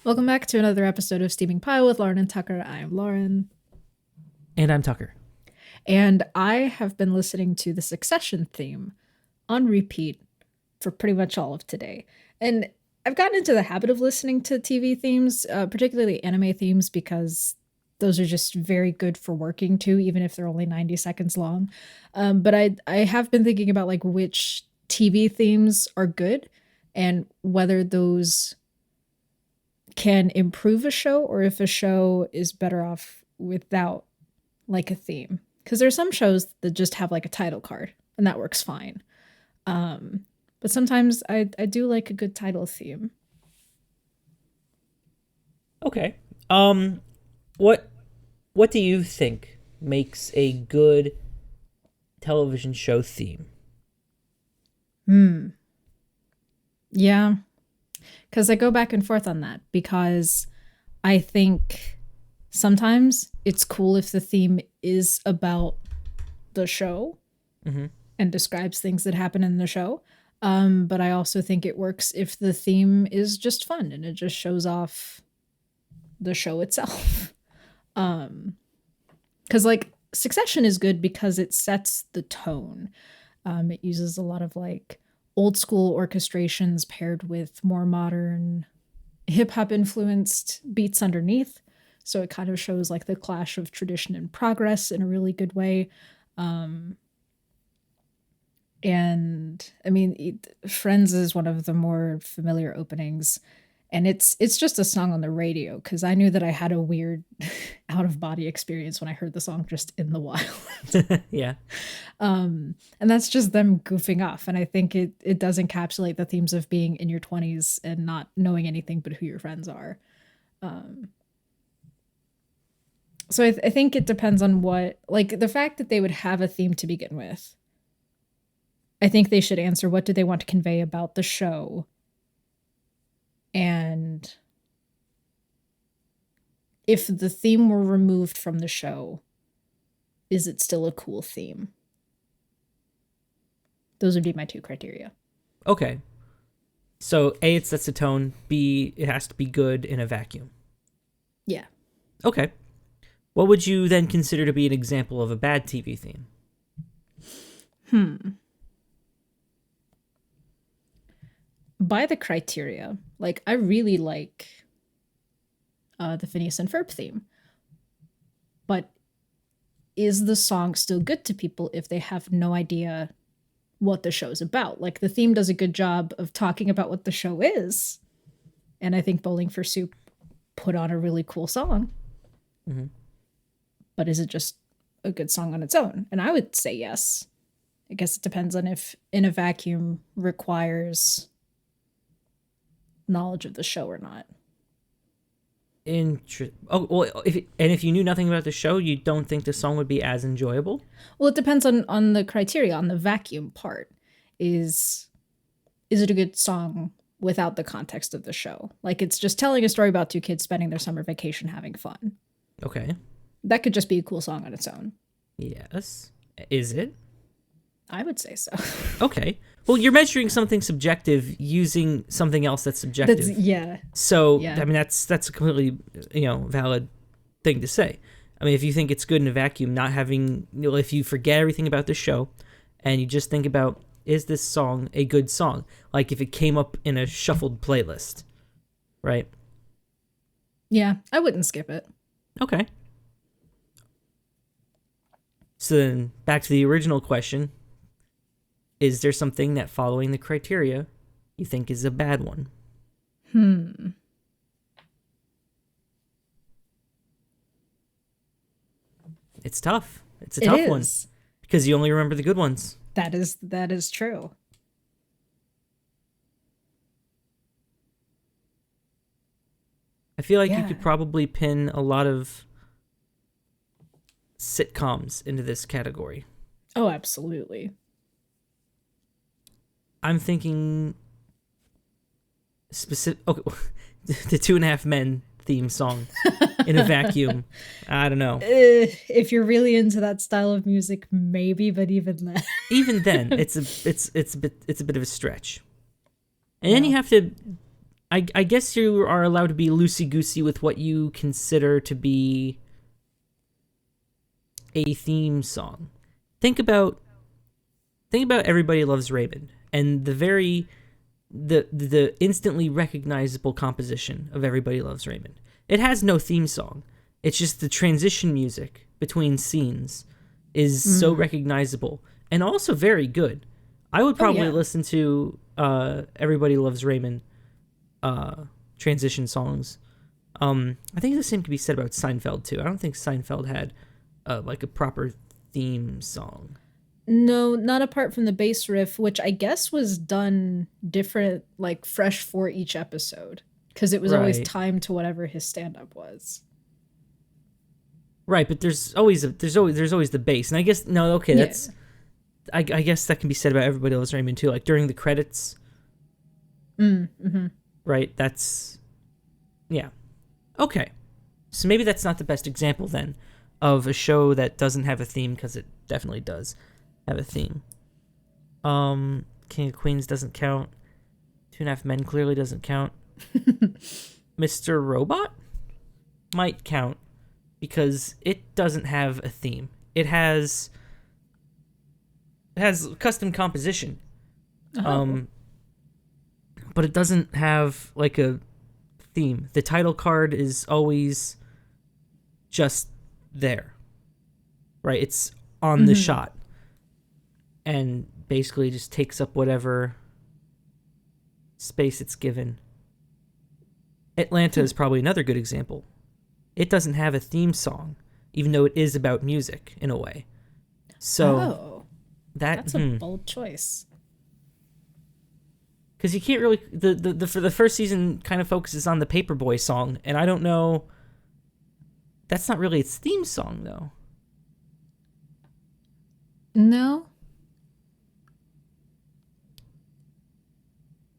Welcome back to another episode of Steaming Pie with Lauren and Tucker. I am Lauren. And I'm Tucker. And I have been listening to the Succession theme on repeat for pretty much all of today. And I've gotten into the habit of listening to TV themes, particularly anime themes, because those are just very good for working to, even if they're only 90 seconds long. But I have been thinking about like which TV themes are good and whether those can improve a show or if a show is better off without like a theme. Because there's some shows that just have like a title card and that works fine. But sometimes I do like a good title theme. Okay. What do you think makes a good television show theme? Yeah. Because I go back and forth on that because I think sometimes it's cool if the theme is about the show and describes things that happen in the show. But I also think it works if the theme is just fun and it just shows off the show itself. Because like Succession is good because it sets the tone. It uses a lot of like old school orchestrations paired with more modern hip hop influenced beats underneath. So it kind of shows like the clash of tradition and progress in a really good way. And I mean, Friends is one of the more familiar openings, and it's just a song on the radio because I knew that I had a weird out of body experience when I heard the song just in the wild. Yeah. And that's just them goofing off. And I think it does encapsulate the themes of being in your 20s and not knowing anything but who your friends are. So I think it depends on what, like the fact that they would have a theme to begin with. I think they should answer what do they want to convey about the show. And if the theme were removed from the show, is it still a cool theme? Those would be my two criteria. Okay. So A, it sets the tone. B, it has to be good in a vacuum. Yeah. Okay. What would you then consider to be an example of a bad TV theme? By the criteria, like I really like the Phineas and Ferb theme. But is the song still good to people if they have no idea what the show's about? Like the theme does a good job of talking about what the show is. And I think Bowling for Soup put on a really cool song. But is it just a good song on its own? And I would say yes. I guess it depends on if In a Vacuum requires knowledge of the show or not. If you knew nothing about the show, you don't think the song would be as enjoyable? Well, it depends on the criteria, on the vacuum part. Is it a good song without the context of the show? Like it's just telling a story about two kids spending their summer vacation having fun. Okay. That could just be a cool song on its own. Yes. Is it? I would say so. Okay. Well, you're measuring something subjective using something else that's subjective. Yeah. So, Yeah. I mean, that's a completely, valid thing to say. I mean, if you think it's good in a vacuum, not having, if you forget everything about the show and you just think about, is this song a good song? Like if it came up in a shuffled playlist, right? Yeah, I wouldn't skip it. Okay. So then back to the original question. Is there something that following the criteria you think is a bad one? It's tough. It's a tough one. Because you only remember the good ones. That is true. I feel like you could probably pin a lot of sitcoms into this category. Oh, absolutely. I'm thinking specific. Okay, the 2.5 Men theme song in a vacuum. I don't know. If you're really into that style of music, maybe, but even then, it's a bit of a stretch. And then you have to I guess you are allowed to be loosey goosey with what you consider to be a theme song. Think about Everybody Loves Raymond and the instantly recognizable composition of Everybody Loves Raymond. It has no theme song. It's just the transition music between scenes is so recognizable and also very good. I would probably listen to Everybody Loves Raymond transition songs. I think the same could be said about Seinfeld too. I don't think Seinfeld had like a proper theme song. No, not apart from the bass riff, which I guess was done different, like fresh for each episode, because it was always Right. timed to whatever his stand-up was. Right, but there's always the bass, and I guess no, okay, Yeah. that's I guess that can be said about Everybody Loves Raymond too. Like during the credits, right? That's yeah, okay. So maybe that's not the best example then of a show that doesn't have a theme, because it definitely does have a theme. King of Queens doesn't count. Two and a Half Men clearly doesn't count. Mr. Robot might count because it doesn't have a theme. It has custom composition. Oh. But it doesn't have like a theme. The title card is always just there. Right? It's on the shot. And basically just takes up whatever space it's given. Atlanta is probably another good example. It doesn't have a theme song, even though it is about music in a way. So That's a bold choice. because you can't really for the first season kind of focuses on the Paperboy song, and I don't know. That's not really its theme song though. No.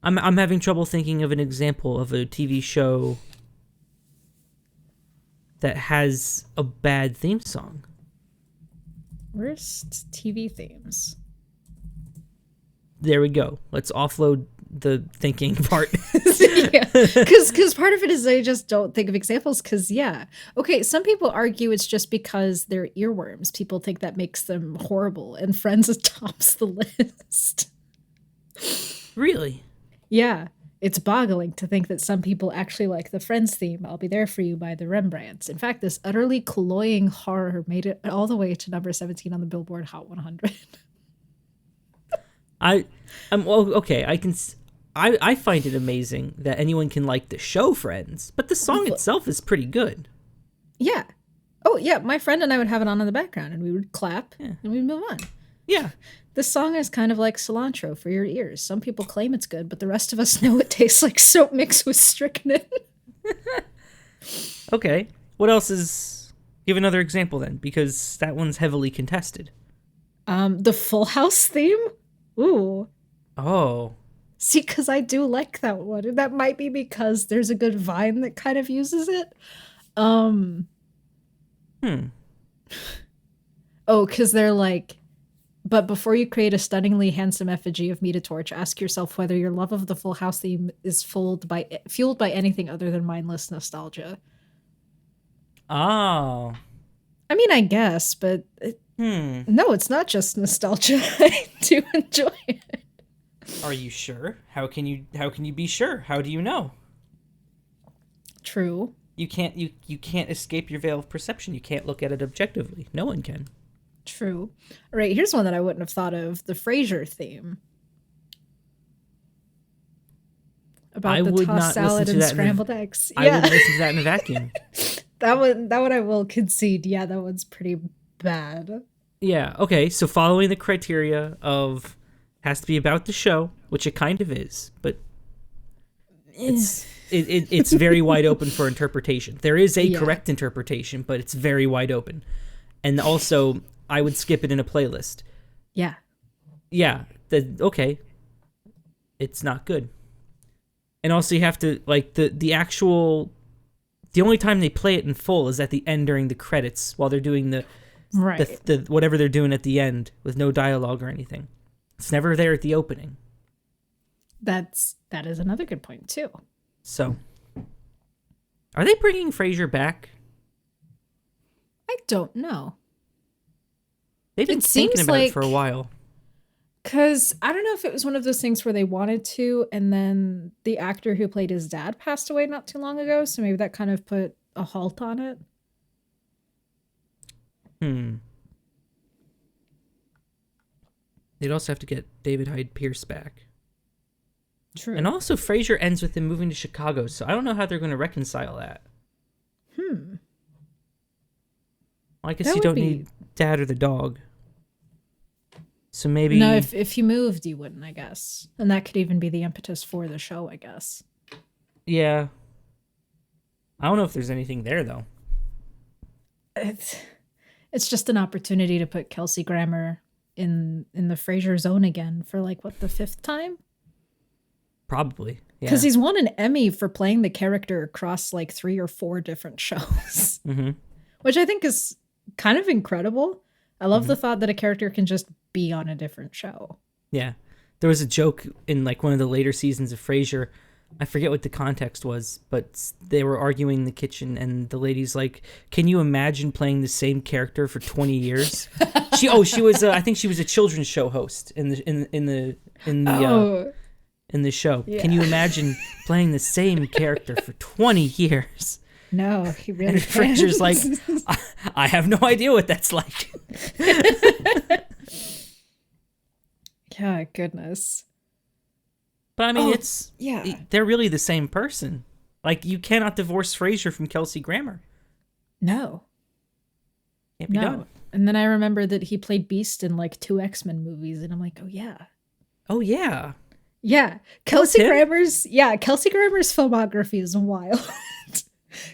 I'm having trouble thinking of an example of a TV show that has a bad theme song. Worst TV themes. There we go. Let's offload the thinking part. Yeah, because part of it is I just don't think of examples. Because okay, some people argue it's just because they're earworms. People think that makes them horrible, and Friends tops the list. Really? Yeah, it's boggling to think that some people actually like the Friends theme, I'll Be There For You by the Rembrandts. In fact, this utterly cloying horror made it all the way to number 17 on the Billboard Hot 100. Well, okay. I find it amazing that anyone can like the show Friends, but the song itself is pretty good. Yeah. Oh, yeah, my friend and I would have it on in the background, and we would clap, and we'd move on. Yeah. This song is kind of like cilantro for your ears. Some people claim it's good, but the rest of us know it tastes like soap mixed with strychnine. Okay. What else is... Give another example then, because that one's heavily contested. The Full House theme? Ooh. Oh. See, because I do like that one. And that might be because there's a good vine that kind of uses it. Oh, because they're like, but before you create a stunningly handsome effigy of me to torch, ask yourself whether your love of the Full House theme is fueled by anything other than mindless nostalgia. Oh. I mean, I guess, but no, it's not just nostalgia. I do enjoy it. Are you sure? How can you be sure? How do you know? True. You can't escape your veil of perception. You can't look at it objectively. No one can. True. All right, here's one that I wouldn't have thought of: the Frasier theme. About the tossed salad and scrambled eggs. I wouldn't listen to that in a vacuum. That one I will concede. Yeah, that one's pretty bad. Yeah, okay, so following the criteria of has to be about the show, which it kind of is, but it's very wide open for interpretation. There is a correct interpretation, but it's very wide open. And also, I would skip it in a playlist. Yeah. Yeah, okay. It's not good. And also you have to, like, the only time they play it in full is at the end during the credits while they're doing the whatever they're doing at the end with no dialogue or anything. It's never there at the opening. That is another good point too. So, are they bringing Frasier back? I don't know. They've been It thinking seems about it for a like, while. because I don't know if it was one of those things where they wanted to, and then the actor who played his dad passed away not too long ago, so maybe that kind of put a halt on it. Hmm. They'd also have to get David Hyde Pierce back. And True. also, Frasier ends with him moving to Chicago, so I don't know how they're going to reconcile that. Hmm. Well, I guess That you would don't be need dad or the dog. So no. maybe, If you moved, you wouldn't, I guess, and that could even be the impetus for the show, I guess. yeah. I don't know if there's anything there, though. It's it's just an opportunity to put Kelsey Grammer in the Frasier zone again for like what, the fifth time? Probably. Because Yeah. he's won an Emmy for playing the character across like 3 or 4 different shows, Mm-hmm. which I think is kind of incredible. I love Mm-hmm. the thought that a character can just be on a different show. Yeah. There was a joke in like one of the later seasons of Frasier. I forget what the context was, but they were arguing in the kitchen, and the lady's like, "Can you imagine playing the same character for 20 years?" She was I think she was a children's show host in the Oh, in the show. Can you yeah. imagine playing the same character for 20 years? No, he And really Frasier's like, can't. I have no idea what that's like. Yeah, goodness. But I mean, Oh, yeah. they're really the same person. Like, you cannot divorce Frasier from Kelsey Grammer. No, Can't be no. done. And then I remember that he played Beast in like 2 X-Men movies, and I'm like, oh yeah. Oh yeah, Yeah. that was him. Kelsey Grammer's filmography is wild.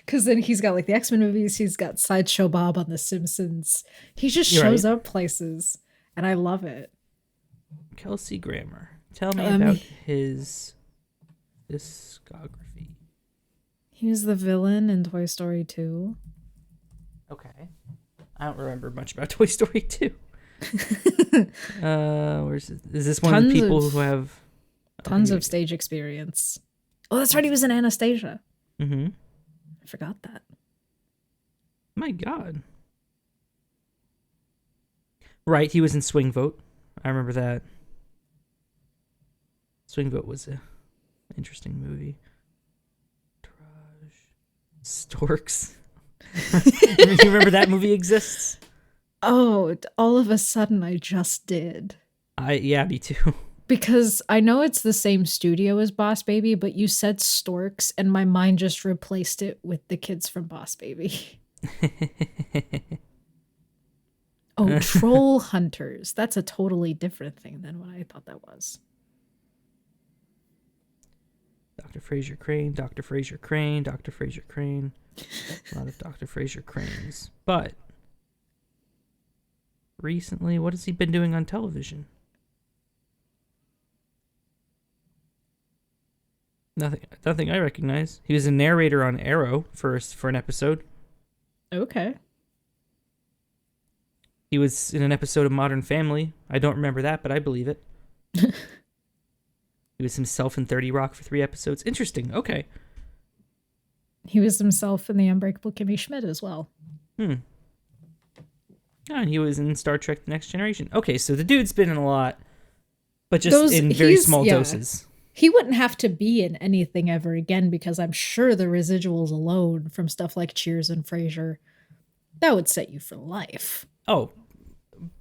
Cause then he's got like the X-Men movies, he's got Sideshow Bob on The Simpsons. He just You're shows right, up places, and I love it. Kelsey Grammer. Tell me Um about his discography. he was the villain in Toy Story 2. Okay, I don't remember much about Toy Story 2. Where's is this one of the Tons people of who have? Oh, tons here of stage experience. Oh, that's right, he was in Anastasia. Mm-hmm. I forgot that. My God. Right, he was in Swing Vote. I remember that. Swing Vote was a interesting movie. Storks. You remember that movie exists? Oh, all of a sudden I just did. Yeah, me too. Because I know it's the same studio as Boss Baby, but you said Storks, and my mind just replaced it with the kids from Boss Baby. Oh, Troll Hunters. That's a totally different thing than what I thought that was. Dr. Fraser Crane, Dr. Fraser Crane, Dr. Fraser Crane. A lot of Dr. Fraser Cranes. But recently, what has he been doing on television? Nothing I recognize. He was a narrator on Arrow for an episode. Okay. He was in an episode of Modern Family. I don't remember that, but I believe it. He was himself in 30 Rock for 3 episodes. Interesting. Okay. He was himself in The Unbreakable Kimmy Schmidt as well. Yeah, and he was in Star Trek The Next Generation. Okay, so the dude's been in a lot, but just in very small doses. He wouldn't have to be in anything ever again because I'm sure the residuals alone from stuff like Cheers and Frasier, that would set you for life. Oh,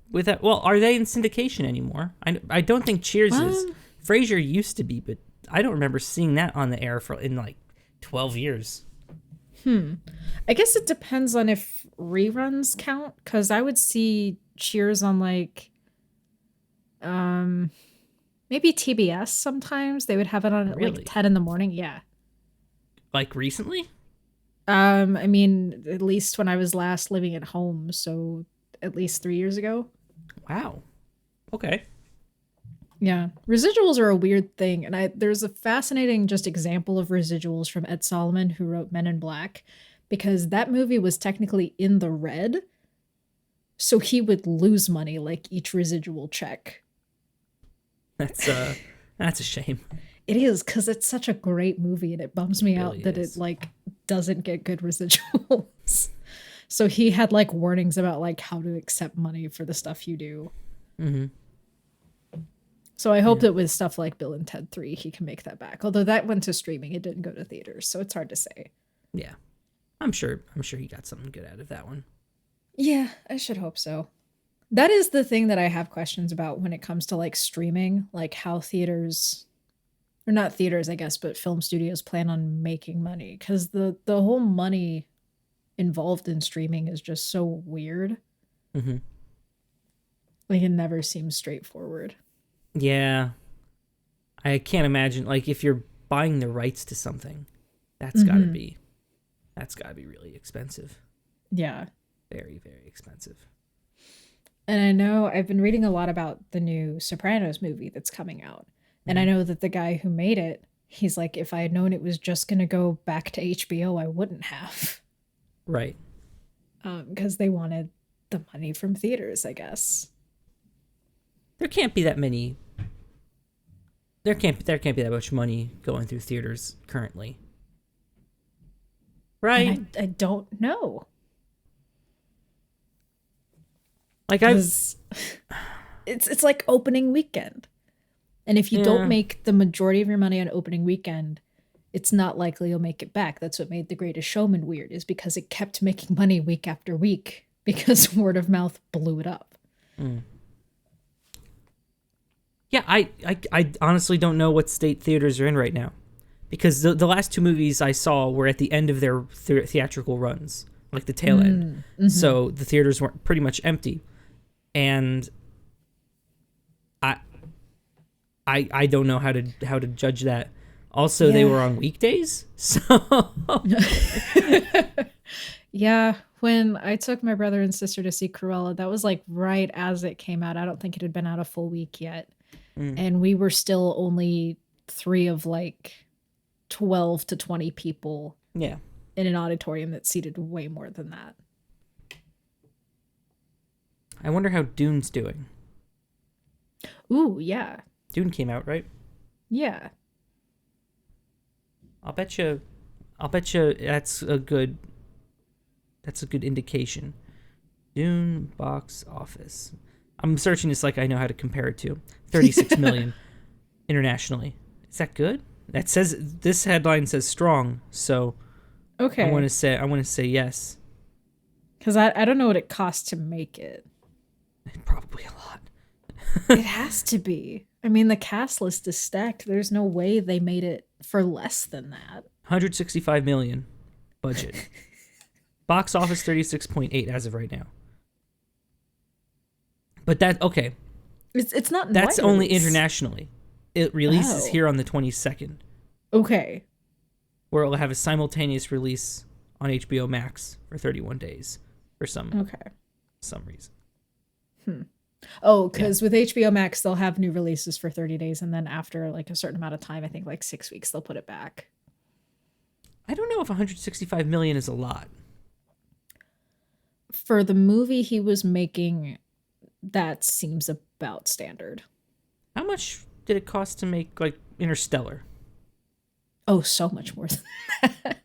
with that, well, are they in syndication anymore? I don't think Cheers is. Frasier used to be, but I don't remember seeing that on the air in like 12 years. I guess it depends on if reruns count, because I would see Cheers on like maybe TBS sometimes. They would have it on at Really? like 10 in the morning. Yeah. Like recently? I mean, at least when I was last living at home, so at least 3 years ago. Wow. Okay. Yeah. Residuals are a weird thing. And there's a fascinating just example of residuals from Ed Solomon, who wrote Men in Black, because that movie was technically in the red. So he would lose money like each residual check. That's a shame. It is, because it's such a great movie, and it bums It me out really that it is. like doesn't get good residuals. So he had like warnings about like how to accept money for the stuff you do. Mm-hmm. So I hope Yeah. that with stuff like Bill and Ted 3, he can make that back. Although that went to streaming, it didn't go to theaters, so it's hard to say. Yeah. I'm sure he got something good out of that one. Yeah, I should hope so. That is the thing that I have questions about when it comes to like streaming, like how theaters, or not theaters, I guess, but film studios plan on making money, because the whole money involved in streaming is just so weird. Mm-hmm. Like it never seems straightforward. Yeah. I can't imagine, like, if you're buying the rights to something, that's got to Mm-hmm. be that's got to be really expensive. Yeah. Very, very expensive. And I know I've been reading a lot about the new Sopranos movie that's coming out. And I Mm-hmm. know that the guy who made it, he's like, if I had known it was just going to go back to HBO, I wouldn't have. Right. Because they wanted the money from theaters, I guess. There can't be that many. There can't be that much money going through theaters currently. Right? And I don't know. Like I've Because it's like opening weekend. And if you don't yeah. make the majority of your money on opening weekend, it's not likely you'll make it back. That's what made The Greatest Showman weird, is because it kept making money week after week because word of mouth blew it up. Mm. Yeah, I honestly don't know what state theaters are in right now, because the last two movies I saw were at the end of their theatrical runs, like the tail end. Mm-hmm. So the theaters were pretty much empty, and I I don't know how to judge that. Also, they Yeah. were on weekdays, so Yeah, when I took my brother and sister to see Cruella, that was like right as it came out. I don't think it had been out a full week yet. Mm. And we were still only three of like 12 to 20 people yeah. in an auditorium that seated way more than that. I wonder how Dune's doing. Ooh, yeah. Dune came out, right? Yeah. I'll bet you that's a good indication. Dune box office. I'm searching this like I know how to compare it to. 36 million internationally. Is that good? That says, this headline says strong, so Okay. I want to say yes. Because I don't know what it costs to make it. Probably a lot. It has to be. I mean, the cast list is stacked. There's no way they made it for less than that. 165 million budget. Box office 36.8 as of right now. But that okay. It's not. That's wide only release. internationally. It releases Oh. here on the 22nd, Okay. where it will have a simultaneous release on HBO Max for 31 days for some Okay. reason. Oh, because with HBO Max, they'll have new releases for 30 days, and then after like a certain amount of time, I think like 6 weeks, they'll put it back. I don't know if 165 million is a lot. For the movie he was making, that seems about standard. How much did it cost to make like Interstellar? Oh, so much more than that.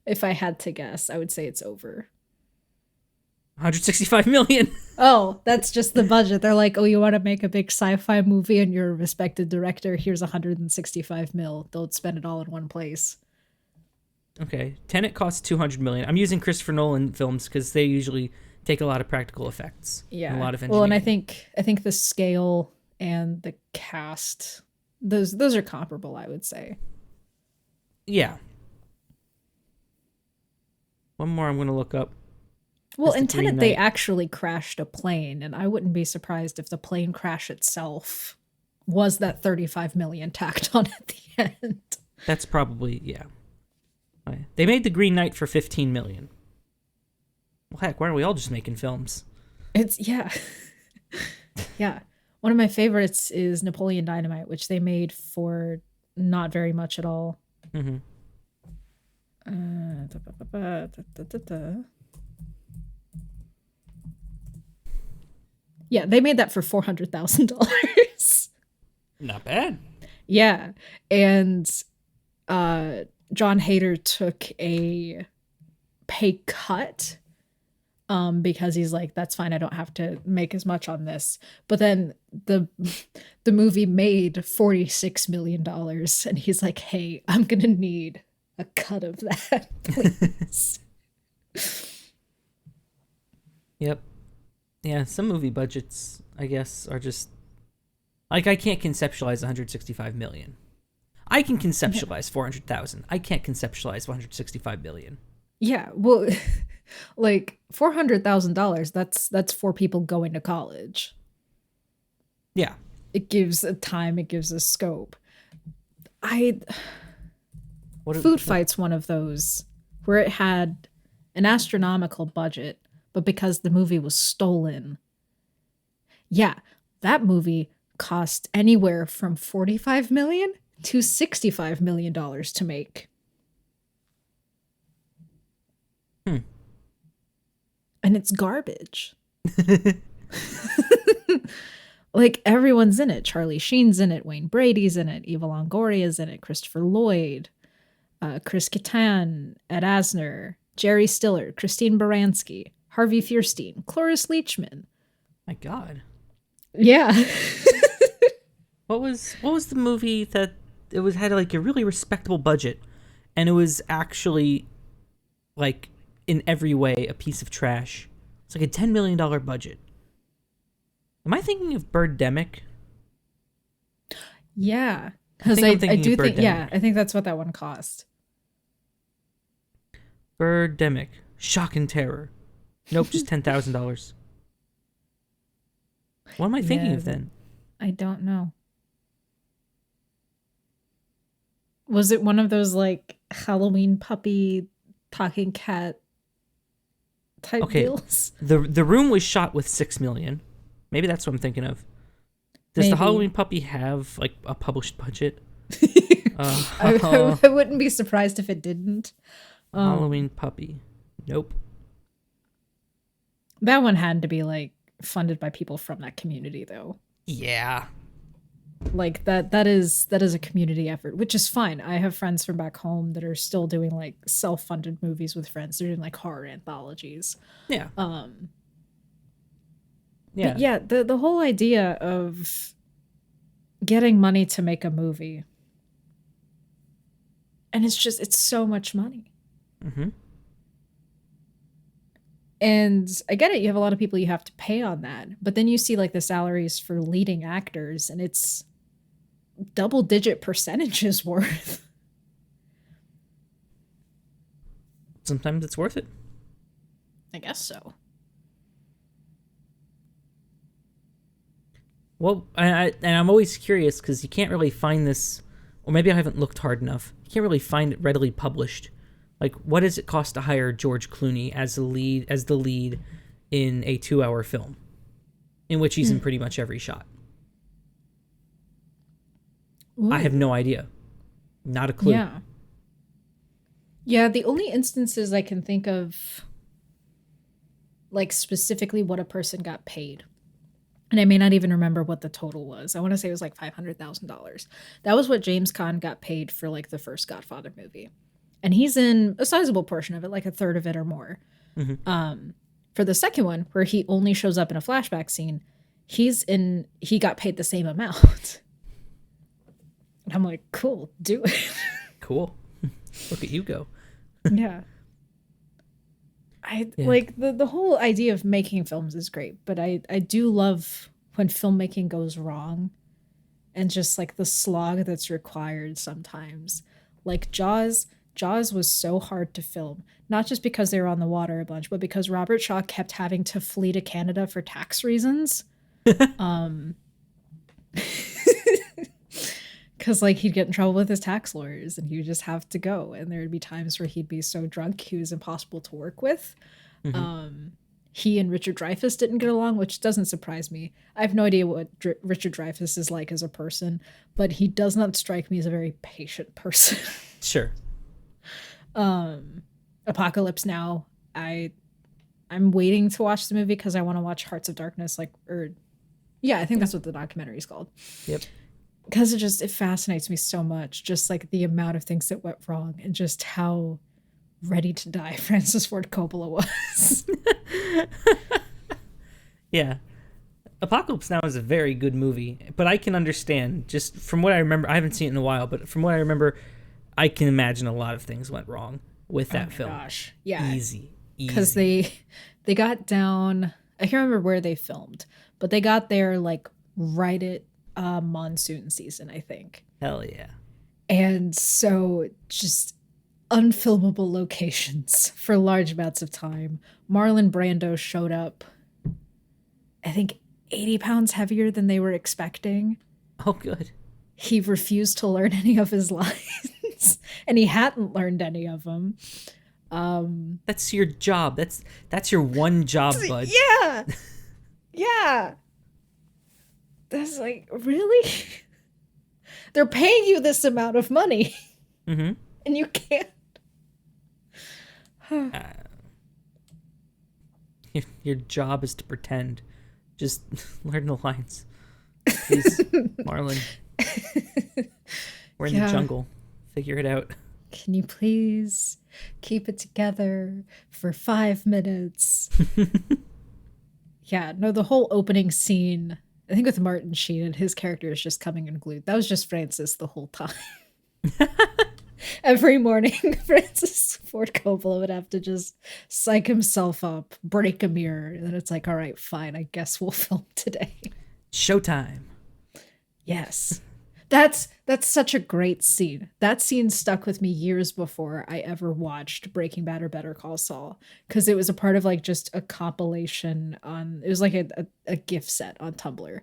If I had to guess, I would say it's over. 165 million. Oh, that's just the budget. They're like, oh, you want to make a big sci-fi movie and you're a respected director? Here's 165 mil. Don't spend it all in one place. Okay, Tenet costs 200 million. I'm using Christopher Nolan films because they usually take a lot of practical effects. Yeah. And a lot of engineering. Well, and I think the scale and the cast, those are comparable, I would say. Yeah. One more I'm going to look up. Well, is in the Green Tenet, they Knight. actually crashed a plane, and I wouldn't be surprised if the plane crash itself was that 35 million tacked on at the end. That's probably, yeah. They made The Green Knight for 15 million. Well, heck, why aren't we all just making films? It's, yeah. Yeah. One of my favorites is Napoleon Dynamite, which they made for not very much at all. Mm-hmm. Yeah, they made that for $400,000. Not bad. Yeah. And uh John Hader took a pay cut because he's like, that's fine, I don't have to make as much on this. But then the the movie made $46 million, and he's like, hey, I'm gonna need a cut of that, please. Yep. Yeah, some movie budgets, I guess, are just like I can't conceptualize 165 million. I can Yeah. conceptualize 400,000. I can't conceptualize 165 million. Yeah. Well, like $400,000, that's four people going to college. Yeah. It gives a time, it gives a scope. I What? Food What? Fight's one of those where it had an astronomical budget, but because the movie was stolen, yeah, that movie cost anywhere from 45 million to 65 million dollars to make. Hmm. And it's garbage. Like everyone's in it. Charlie Sheen's in it, Wayne Brady's in it, Eva Longoria's in it, Christopher Lloyd, Chris Kattan, Ed Asner, Jerry Stiller, Christine Baranski, Harvey Fierstein, Cloris Leachman. My God. Yeah. What was the movie that it was had like a really respectable budget, and it was actually like in every way a piece of trash. It's like a $10 million budget. Am I thinking of Birdemic? Yeah. I Because think I'm I thinking of do think, yeah, Birdemic. I think that's what that one cost. Birdemic. Shock and terror. Nope, just $10,000. What am I thinking Yeah, of then? I don't know. Was it one of those like Halloween puppy talking cat type Okay, deals? the room was shot with 6 million. Maybe that's what I'm thinking of. Does the Maybe. Halloween puppy have like a published budget? I wouldn't be surprised if it didn't. Halloween puppy. Nope. That one had to be like funded by people from that community though. Yeah. Like that is a community effort, which is fine. I have friends from back home that are still doing like self-funded movies with friends. They're doing like horror anthologies. Yeah. Um but Yeah. yeah, the whole idea of getting money to make a movie, and it's so much money. Mm-hmm. And I get it, you have a lot of people you have to pay on that. But then you see like the salaries for leading actors, and it's double digit percentages worth. Sometimes it's worth it. I guess so. Well, and I'm always curious because you can't really find this, or maybe I haven't looked hard enough. You can't really find it readily published. Like, what does it cost to hire George Clooney as the lead in a 2-hour film, in which he's in pretty much every shot? I have Ooh. no idea. Not a clue. Yeah. Yeah, the only instances I can think of, like specifically what a person got paid, and I may not even remember what the total was. I want to say it was like $500,000. That was what James Caan got paid for like the first Godfather movie. And he's in a sizable portion of it, like a third of it or more. Mm-hmm. For the second one, where he only shows up in a flashback scene, he got paid the same amount. And I'm like, cool, do it. Cool. Look at you go. Yeah. I Yeah. like the whole idea of making films is great, but I do love when filmmaking goes wrong, and just like the slog that's required sometimes. Like Jaws was so hard to film, not just because they were on the water a bunch, but because Robert Shaw kept having to flee to Canada for tax reasons. Um because like he'd get in trouble with his tax lawyers, and he would just have to go, and there would be times where he'd be so drunk he was impossible to work with. Mm-hmm. He and Richard Dreyfuss didn't get along, which doesn't surprise me. I have no idea what Richard Dreyfuss is like as a person, but he does not strike me as a very patient person. Sure. Apocalypse Now, I'm waiting to watch the movie because I want to watch Hearts of Darkness, like, or yeah, I think that's what the documentary is called. Yep. because it fascinates me so much, just like the amount of things that went wrong and just how ready to die Francis Ford Coppola was. Yeah. Apocalypse Now is a very good movie, but I can understand, just from what I remember, I haven't seen it in a while, but from what I remember, I can imagine a lot of things went wrong with Oh that my film. gosh. Yeah. Easy. Because Easy. they got down, I can't remember where they filmed, but they got there like right at monsoon season, I think. Hell yeah. And so just unfilmable locations for large amounts of time. Marlon Brando showed up, I think 80 pounds heavier than they were expecting. Oh, good. He refused to learn any of his lines, and he hadn't learned any of them. That's your job. That's your one job, bud. Yeah. Yeah. That's like, really? They're paying you this amount of money, Mm-hmm. and you can't. Your job is to pretend. Just learn the lines. Please, Marlon. We're in the Yeah. jungle. Figure it out. Can you please keep it together for 5 minutes? Yeah, no, the whole opening scene, I think with Martin Sheen and his character is just coming unglued. That was just Francis the whole time. Every morning, Francis Ford Coppola would have to just psych himself up, break a mirror, and then it's like, all right, fine, I guess we'll film today. Showtime. Yes. That's such a great scene. That scene stuck with me years before I ever watched Breaking Bad or Better Call Saul, because it was a part of like just a compilation on, it was like a gift set on Tumblr.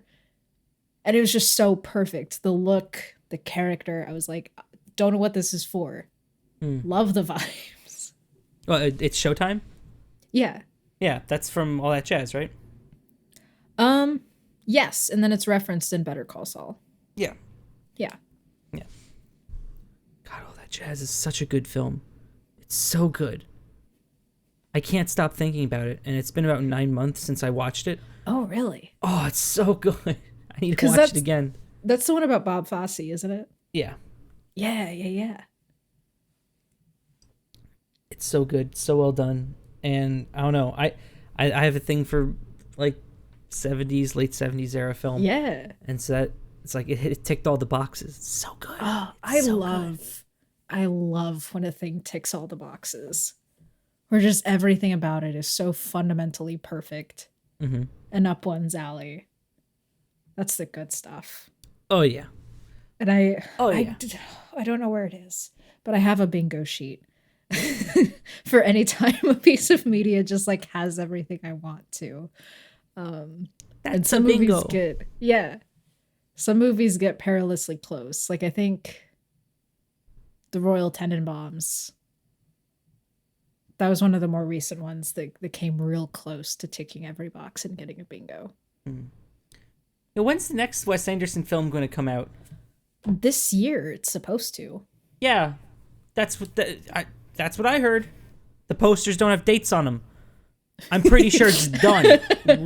And it was just so perfect. The look, the character, I was like, don't know what this is for. Love the vibes. Well, it's Showtime? Yeah. Yeah, that's from All That Jazz, right? Yes, and then it's referenced in Better Call Saul. Yeah. Yeah. Yeah. God, All That Jazz is such a good film. It's so good. I can't stop thinking about it, and it's been about 9 months since I watched it. Oh, really? Oh, it's so good. I need to 'Cause watch it again. That's the one about Bob Fosse, isn't it? Yeah. Yeah. It's so good, so well done. And I don't know, I have a thing for like 70s, late 70s era film. Yeah. And so that it's like it ticked all the boxes. It's so good. Oh, It's so good. I love when a thing ticks all the boxes. Where just everything about it is so fundamentally perfect and up one's alley. That's the good stuff. Oh yeah. And Oh yeah. I don't know where it is, but I have a bingo sheet for any time a piece of media just like has everything I want to. And That's some a bingo. movies some movies get perilously close. Like I think the Royal Tenenbaums, that was one of the more recent ones that came real close to ticking every box and getting a bingo. Now, when's the next Wes Anderson film going to come out? This year it's supposed to. Yeah, that's what I heard. The posters don't have dates on them. I'm pretty sure it's done.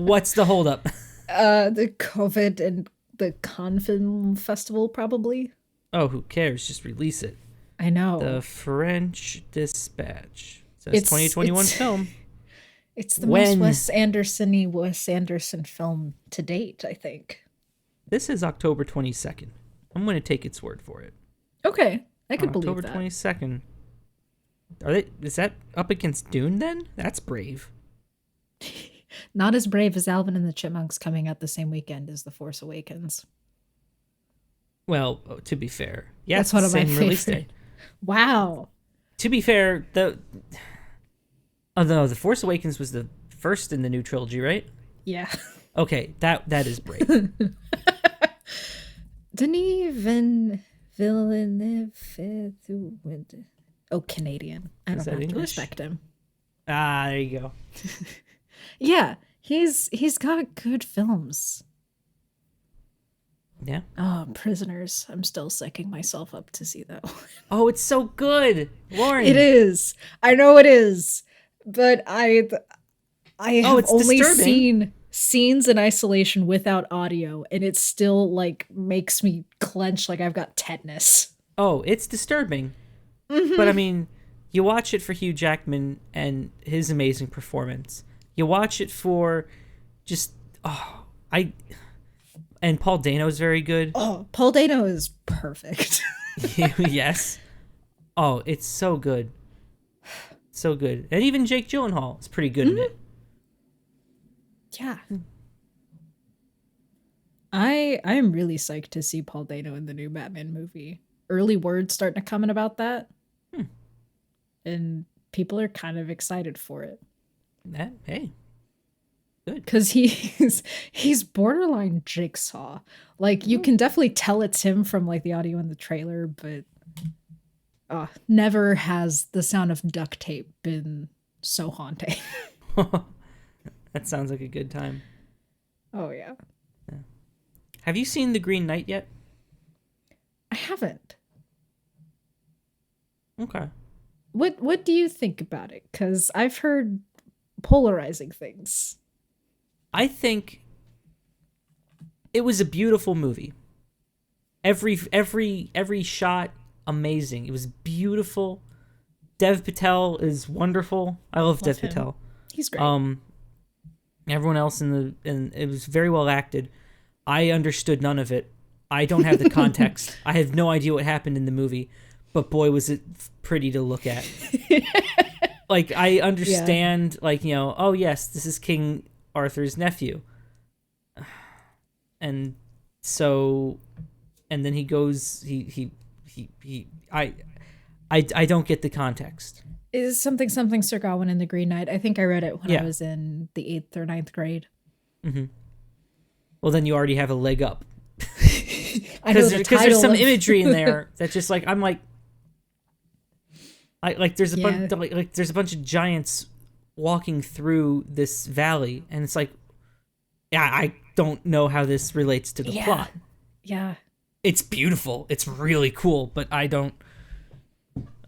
What's the holdup? The COVID and the Cannes Film Festival, probably. Oh, who cares? Just release it. I know. The French Dispatch. It says 2021 film. It's the most Wes Anderson film to date, I think. This is October 22nd. I'm going to take its word for it. Okay, I could believe that. October 22nd. Is that up against Dune then? That's brave. Not as brave as Alvin and the Chipmunks coming out the same weekend as The Force Awakens. Well, to be fair, yeah, That's one of my release favorite. date. Wow. To be fair, the Force Awakens was the first in the new trilogy, right? Yeah. Okay, that is brave. Denis Villeneuve. Oh, Canadian. I don't that have to English? respect him. Ah, there you go. Yeah, he's got good films. Yeah. Oh, Prisoners. I'm still psyching myself up to see that one. Oh, it's so good, Lauren. It is. I know it is. But I have it's only disturbing. seen scenes in isolation without audio, and it still like makes me clench like I've got tetanus. Oh, it's disturbing. But I Mm-hmm. mean, you watch it for Hugh Jackman and his amazing performance. You watch it for just oh, I and Paul Dano is very good. Oh, Paul Dano is perfect. Yes. Oh, it's so good. So good. And even Jake Gyllenhaal is pretty good in Mhm. it. Yeah. I am really psyched to see Paul Dano in the new Batman movie. Early word starting to come in about that, Hmm. and people are kind of excited for it. Hey, good. Cause he's borderline Jigsaw. Like you Ooh. can definitely tell it's him from like the audio in the trailer, but never has the sound of duct tape been so haunting. That sounds like a good time. Oh yeah. Yeah. Have you seen The Green Knight yet? I haven't. Okay. What do you think about it? Cause I've heard polarizing things. I think it was a beautiful movie. Every shot amazing. It was beautiful. Dev Patel is wonderful. I love Love Dev him. Patel. He's great. Um, everyone else in the and it was very well acted. I understood none of it. I don't have the context. I have no idea what happened in the movie, but boy was it pretty to look at. Like I Yeah. understand, like oh yes, this is King Arthur's nephew, and so, and then he goes, he I don't get the context. Is something something Sir Gawain in the Green Knight. I think I read it when I Yeah. was in the 8th or ninth grade. Hmm. Well, then you already have a leg up I know because the there's title some of imagery in there that's just like I'm like there's a bunch Yeah. like there's a bunch of giants walking through this valley, and it's like yeah, I don't know how this relates to the Yeah. plot. Yeah. It's beautiful, it's really cool, but I don't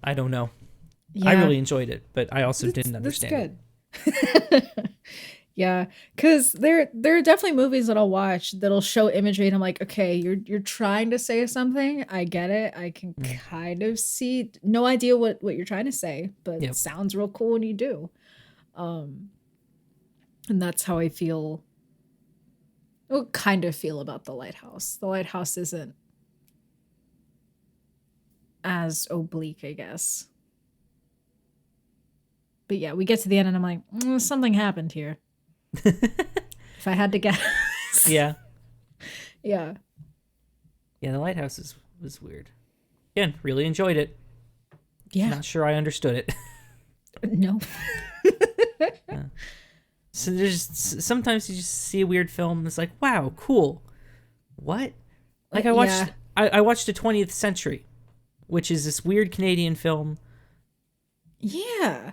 know. I Yeah. really enjoyed it, but I also didn't That's understand it. good. Yeah, because there are definitely movies that I'll watch that'll show imagery, and I'm like, okay, you're trying to say something. I get it. I can Mm. kind of see. No idea what you're trying to say, but Yep. sounds real cool when you do. Um, and that's how I feel. Well, kind of feel about the lighthouse. The lighthouse isn't as oblique, I guess. But yeah, we get to the end, and I'm like, something happened here. If I had to guess, Yeah. yeah, Yeah, the lighthouse was weird. Again, really enjoyed it. yeah, Not sure I understood it. no, Yeah. So there's sometimes you just see a weird film and it's like, wow, cool. What? Like yeah, I watched the 20th Century, which is this weird Canadian film, yeah.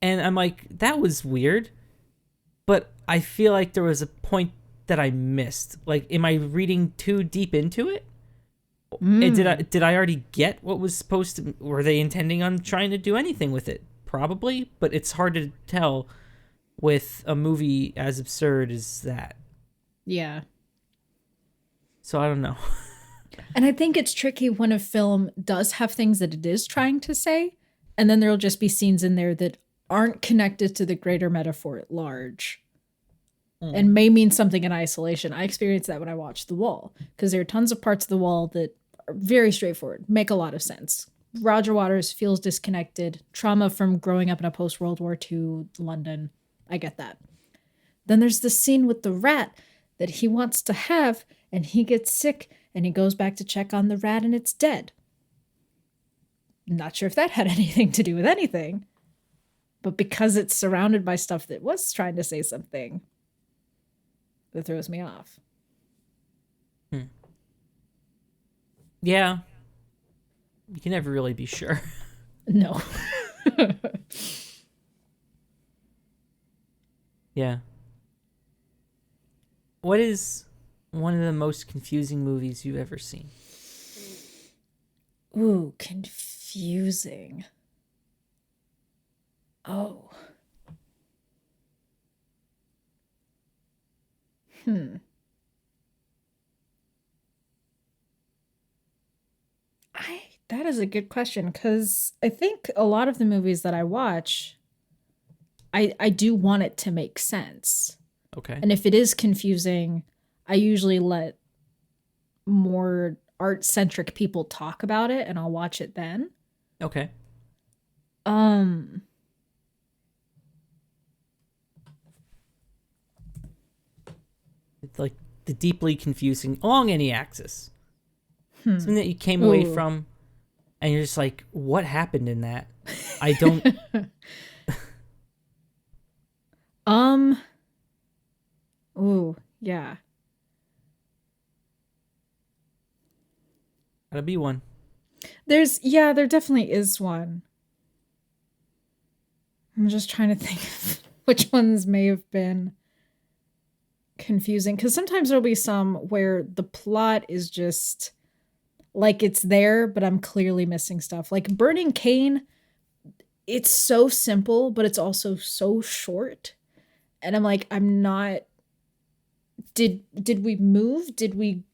and I'm like, that was weird, but I feel like there was a point that I missed. Like, am I reading too deep into it? Mm. Did I already get what was supposed to? Were they intending on trying to do anything with it? Probably, but it's hard to tell with a movie as absurd as that. Yeah. So I don't know. And I think it's tricky when a film does have things that it is trying to say, and then there'll just be scenes in there that aren't connected to the greater metaphor at large Mm. and may mean something in isolation. I experienced that when I watched The Wall, because there are tons of parts of The Wall that are very straightforward, make a lot of sense. Roger Waters feels disconnected, trauma from growing up in a post World War II London. I get that. Then there's the scene with the rat that he wants to have, and he gets sick and he goes back to check on the rat and it's dead. Not sure if that had anything to do with anything, but because it's surrounded by stuff that was trying to say something, that throws me off. Hmm. Yeah, you can never really be sure. No. Yeah. What is one of the most confusing movies you've ever seen? Ooh, confusing. Oh. Hmm. I That is a good question because I think a lot of the movies that I watch, I do want it to make sense. Okay. And if it is confusing, I usually let more art centric people talk about it and I'll watch it then. Okay. Um It's like the deeply confusing along any axis. hmm. Something that you came away Ooh. from and you're just like, what happened in that? I don't. um ooh, yeah. Gotta be one. There definitely is one. I'm just trying to think of which ones may have been confusing because sometimes there'll be some where the plot is just like it's there, but I'm clearly missing stuff. Like Burning Cane, it's so simple, but it's also so short. And I'm like, I'm not. Did we move? Did we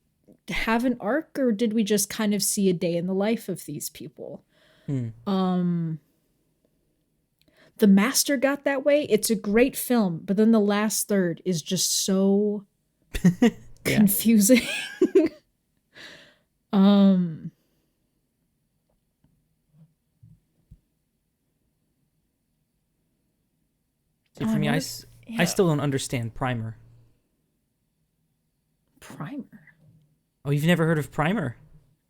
have an arc, or did we just kind of see a day in the life of these people? Hmm. Um, The Master got that way. It's a great film, but then the last third is just so Yeah. confusing. um See, for me, what I yeah. still don't understand Primer. Primer. Oh, you've never heard of Primer?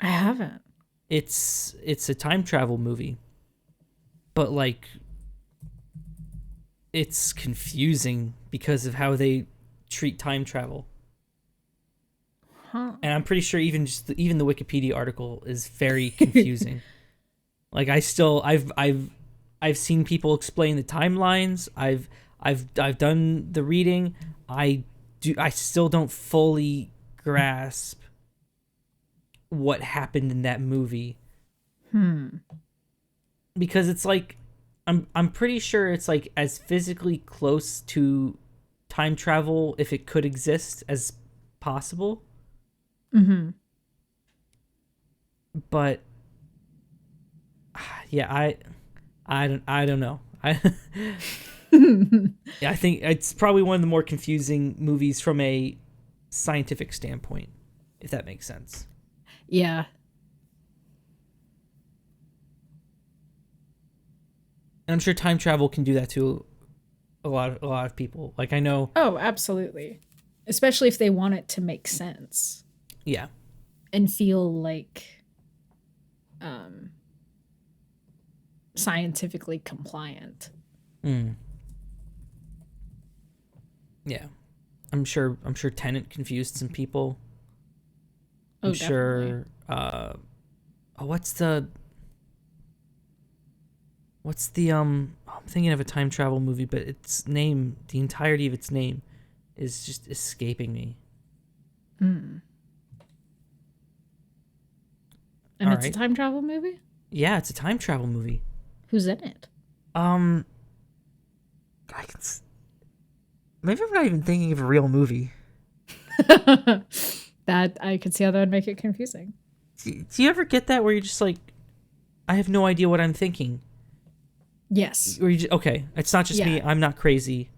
I haven't. It's a time travel movie, but like it's confusing because of how they treat time travel. Huh. And I'm pretty sure even the Wikipedia article is very confusing. Like I've seen people explain the timelines. I've done the reading. I still don't fully grasp what happened in that movie Hmm. because it's like I'm pretty sure it's like as physically close to time travel if it could exist as possible, Mm-hmm. but yeah, I don't know. Yeah, I think it's probably one of the more confusing movies from a scientific standpoint, if that makes sense. Yeah. And I'm sure time travel can do that to a lot of people. Like I know, Oh, absolutely. Especially if they want it to make sense yeah. and feel like um scientifically compliant. Mm, yeah. I'm sure Tenant confused some people. I'm Oh, definitely. sure oh, I'm thinking of a time travel movie, but its name, the entirety of its name is just escaping me. Mm. And All it's a right. time travel movie? Yeah, it's a time travel movie. Who's in it? Um I can maybe I'm not even thinking of a real movie. That I could see how that would make it confusing. Do you ever get that where you're just like I have no idea what I'm thinking? Yes. Or you just, okay, it's not just Yeah. me. I'm not crazy.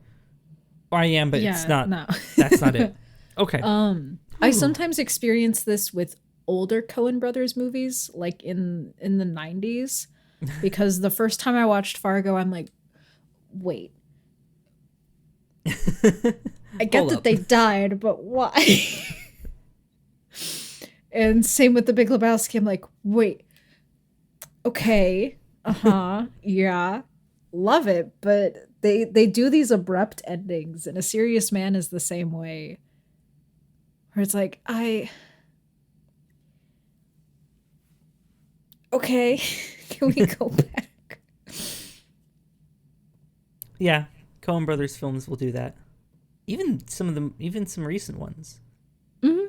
Or I am, but it's Yeah. not. No. That's not it. Okay. I Whew. sometimes experience this with older Coen Brothers movies, like in the 90s, because the first time I watched Fargo, I'm like, wait, I get Hold that up. they died, but why? And same with The Big Lebowski. I'm like, wait, okay, uh-huh, yeah, love it, but they do these abrupt endings, and A Serious Man is the same way, where it's like, I okay, can we go back? Yeah, Coen Brothers films will do that. Even some of them, even some recent ones. Hmm.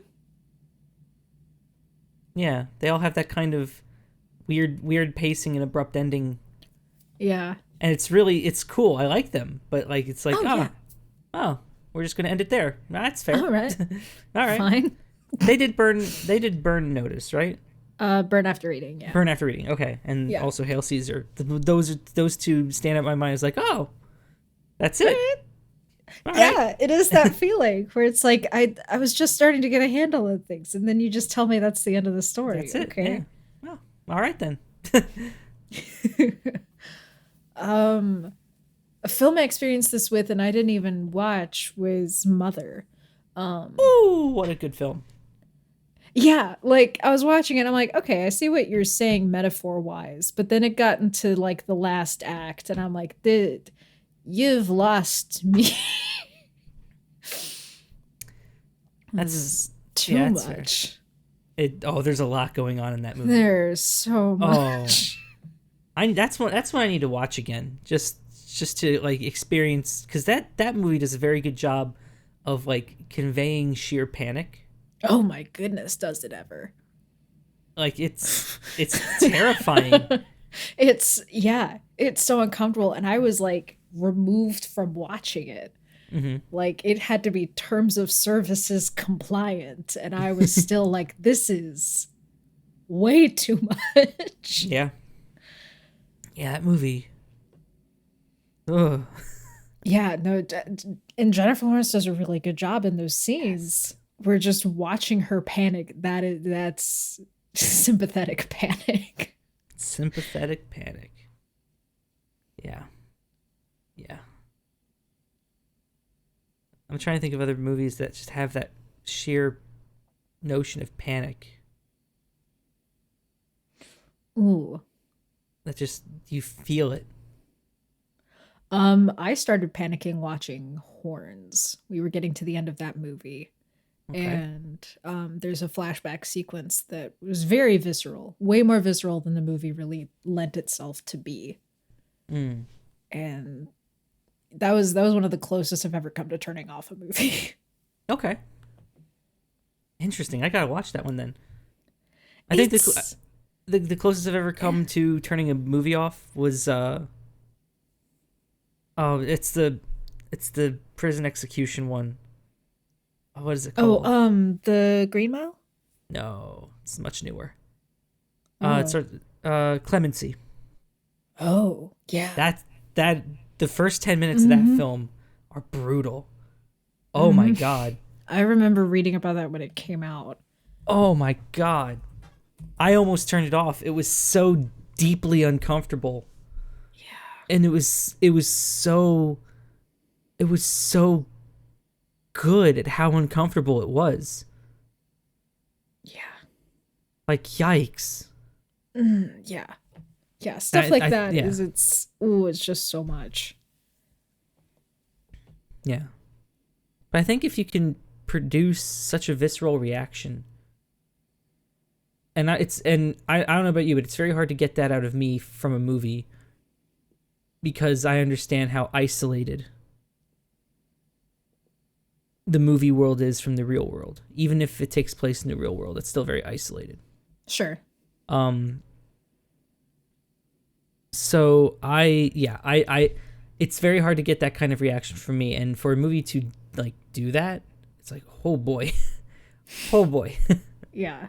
Yeah, they all have that kind of weird pacing and abrupt ending, Yeah. and it's cool. I like them, but like it's like Oh yeah. oh, we're just gonna end it there. That's fair. All right. All right. Fine. They did Burn Notice, right? Burn After Reading, yeah. Burn After Reading. Okay, and Yeah. also Hail Caesar. Those two stand out in my mind as like, oh, that's it. All right. Yeah, it is that feeling where it's like I was just starting to get a handle on things, and then you just tell me that's the end of the story. That's it. Okay. Yeah. Well, all right then. A film I experienced this with and I didn't even watch was Mother. Ooh, what a good film. Yeah, like I was watching it, I'm like, okay, I see what you're saying metaphor wise, but then it got into like the last act, and I'm like, dude, you've lost me. That's too that's much. fair. There's a lot going on in that movie. There's so much. That's what I need to watch again, just to like experience, because that movie does a very good job of like conveying sheer panic. Oh my goodness, does it ever? Like it's terrifying. It's so uncomfortable, and I was like removed from watching it. Mm-hmm. Like it had to be terms of services compliant, and I was still like, this is way too much. Yeah, that movie. Ugh. Yeah, no, and Jennifer Lawrence does a really good job in those scenes. We're just watching her panic. That's sympathetic panic. Sympathetic panic. Yeah. I'm trying to think of other movies that just have that sheer notion of panic. Ooh. That just, you feel it. I started panicking watching Horns. We were getting to the end of that movie. Okay. And there's a flashback sequence that was very visceral, way more visceral than the movie really lent itself to be. And that was one of the closest I've ever come to turning off a movie. Okay. Interesting. I gotta watch that one then. I think the closest I've ever come to turning a movie off was it's the prison execution one. What is it called? The Green Mile? No, it's much newer. Oh. It's Clemency. Oh, yeah. That the first 10 minutes of that film are brutal. Oh my god. I remember reading about that when it came out. Oh my god. I almost turned it off. It was so deeply uncomfortable. Yeah. And it was so good at how uncomfortable it was. Yeah. Like, yikes. Yeah. Yeah, stuff it's just so much. Yeah. But I think if you can produce such a visceral reaction, and I don't know about you, but it's very hard to get that out of me from a movie, because I understand how isolated the movie world is from the real world. Even if it takes place in the real world, it's still very isolated. Sure. So I it's very hard to get that kind of reaction from me, and for a movie to like do that, it's like, oh boy. Oh boy. Yeah.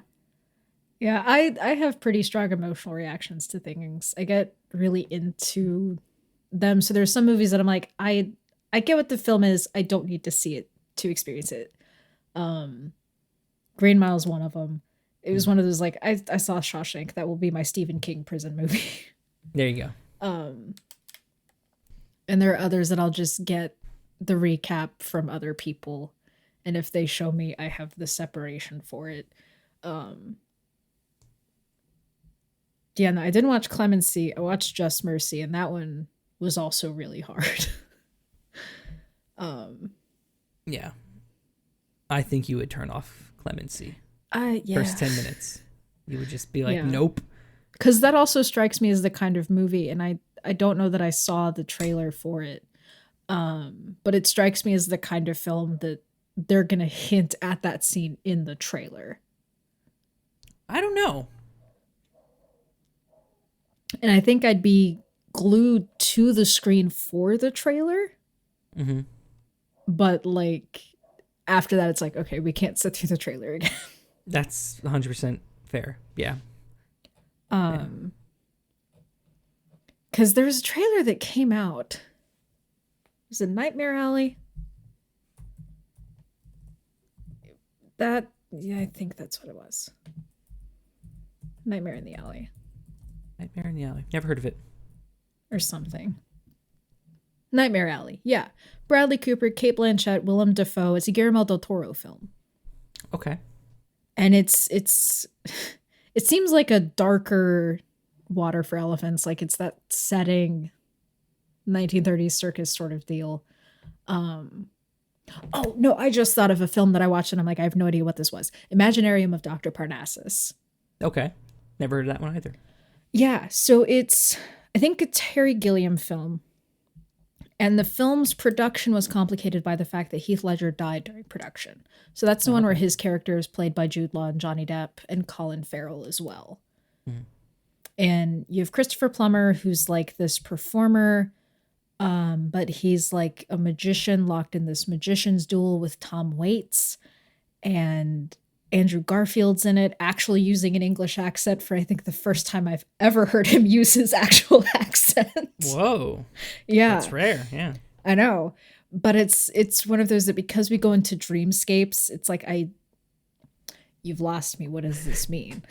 Yeah, I have pretty strong emotional reactions to things. I get really into them. So there's some movies that I'm like, I get what the film is. I don't need to see it to experience it. Green Mile is one of them. It was one of those, like, I saw Shawshank. That will be my Stephen King prison movie. There you go. And there are others that I'll just get the recap from other people. And if they show me, I have the separation for it. Yeah, no, I didn't watch Clemency. I watched Just Mercy, and that one was also really hard. Yeah. I think you would turn off Clemency. Yeah. First 10 minutes. You would just be like, nope. Because that also strikes me as the kind of movie, and I don't know that I saw the trailer for it, but it strikes me as the kind of film that they're going to hint at that scene in the trailer. I don't know. And I think I'd be glued to the screen for the trailer. Mm-hmm. but like after that, it's like, okay, we can't sit through the trailer again. That's 100% fair. Yeah. Yeah. Um, because there was a trailer that came out. Was it Nightmare Alley? That, yeah, I think that's what it was. Nightmare in the Alley Nightmare in the Alley. Never heard of it. or something. Nightmare Alley, yeah. Bradley Cooper, Kate Blanchett, Willem Dafoe. It's a Guillermo del Toro film, Okay. and it's it seems like a darker Water for Elephants. Like it's that setting, 1930s circus sort of deal. Um, oh no, I just thought of a film that I watched, and I'm like, I have no idea what this was. Imaginarium of Dr. Parnassus. Okay. Never heard of that one either. Yeah, so it's I think a Terry Gilliam film. And the film's production was complicated by the fact that Heath Ledger died during production. So that's the one where Okay. his character is played by Jude Law and Johnny Depp and Colin Farrell as well. Mhm. And you have Christopher Plummer, who's like this performer, but he's like a magician locked in this magician's duel with Tom Waits. And Andrew Garfield's in it, actually using an English accent for I think the first time I've ever heard him use his actual accent. Whoa. Yeah. That's rare. Yeah. I know. But it's one of those that because we go into dreamscapes, it's like you've lost me. What does this mean?